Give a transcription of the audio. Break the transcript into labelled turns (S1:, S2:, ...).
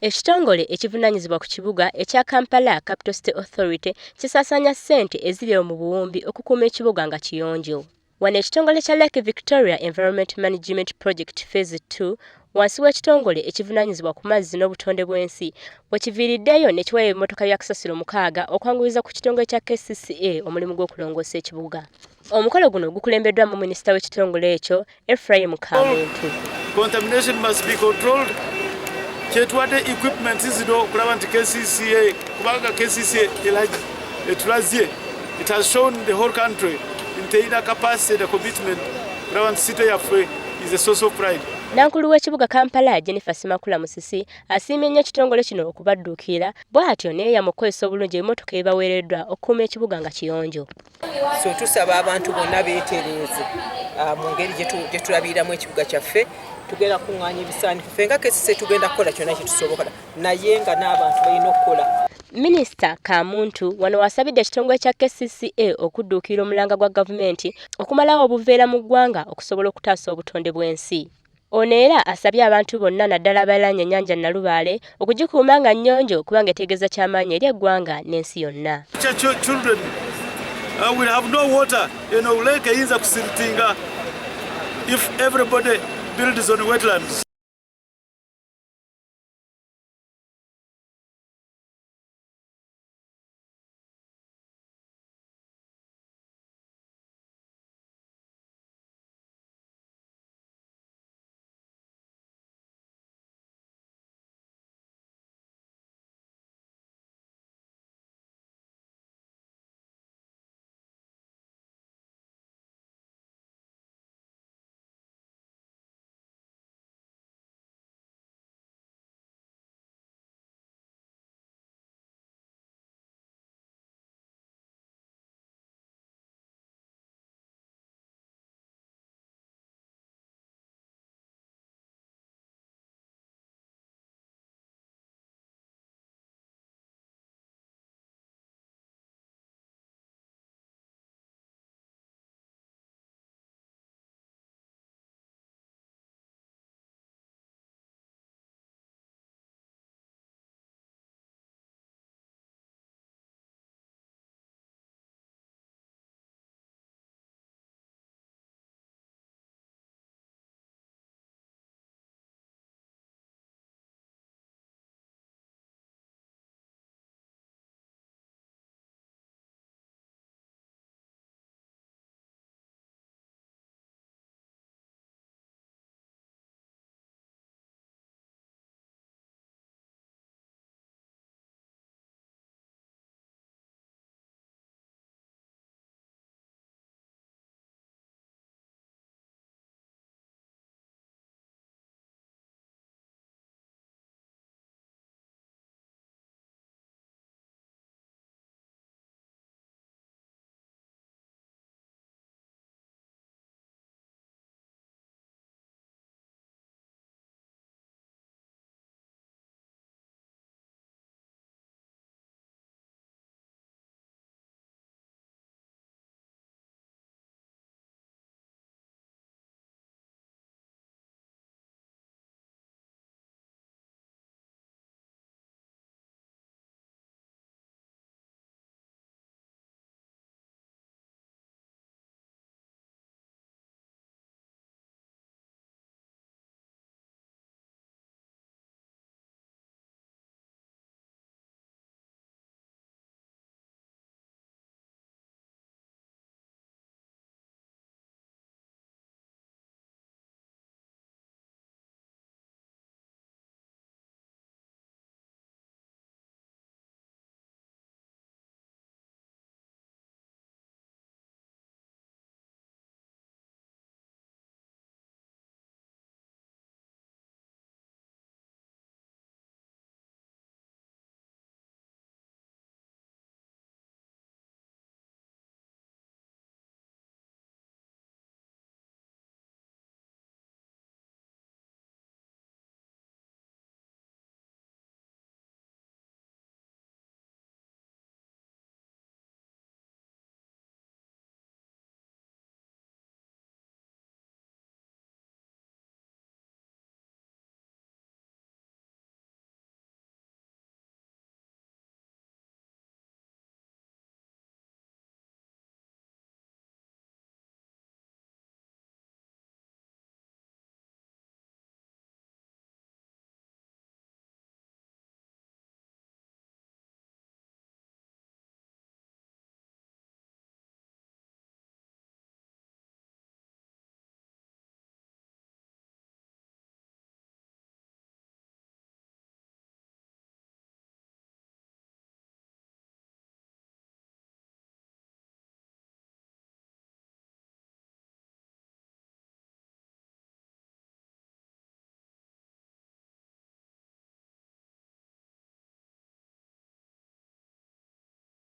S1: Ekitongole ekivunaanyizibwa ku kibuga ekya Kampala Capital City Authority kisaasaanya ssente eziri mu buwumbi okukuuma ekibuga nga kiyonjo. Wano ekitongole kya Lake Victoria Environment Management Project Phase 2 wansi w'ekitongole ekivunaanyizibwa ku mazzi n'obutonde bw'ensi bwe kiviiriddeyo ne kiweeyo emmotoka bya kasasiro 6 okwanguyiza ku kitongole kya KCCA omulimu gw'okulongoosa ekibuga. Omukolo guno gukulembeddwamu minisita w'ekitongole ekyo Ephraim Kamuntu.
S2: Contamination must be controlled. Kyetwadde equipment zino okulaba nti KCCA kubanga KCCA etulazie it has shown the whole country in the capacity and the commitment around city yaffe is a source of pride.
S1: Nankulu w'ekibuga Kampala Jennifer Simakula Musisi asiimye nnyo ekitongole kino okubadduukira bw'atyo neeyama okukozesa obulungi emmotoka ebaweereddwa okukuuma ekibuga nga kiyonjo.
S3: So tusaba abantu bonna beetereeze mu ngeri gye tulabiriramu ekibuga kyaffe tugenda kuŋŋaanya ebisaanifu ffe nga KCCA tugenda kukola kyonna kye tusobola naye nga n'abantu balina okukola.
S1: Minisita Kamuntu wano wasabidde ekitongole kya KCCA okudduukira omulanga gwa gavumenti okumalawo obuveera mu ggwanga okusobola okutaasa obutonde bw'ensi. Ono era asabye abantu bonna naddala abalanye ennyanja Nalubaale okugikuuma nga nnyonjo kubanga etegeeza ky'amaanyi eri eggwanga n'ensi yonna.
S2: Children will have no water, lake eyinza kusiritinga if everybody builds on wetlands.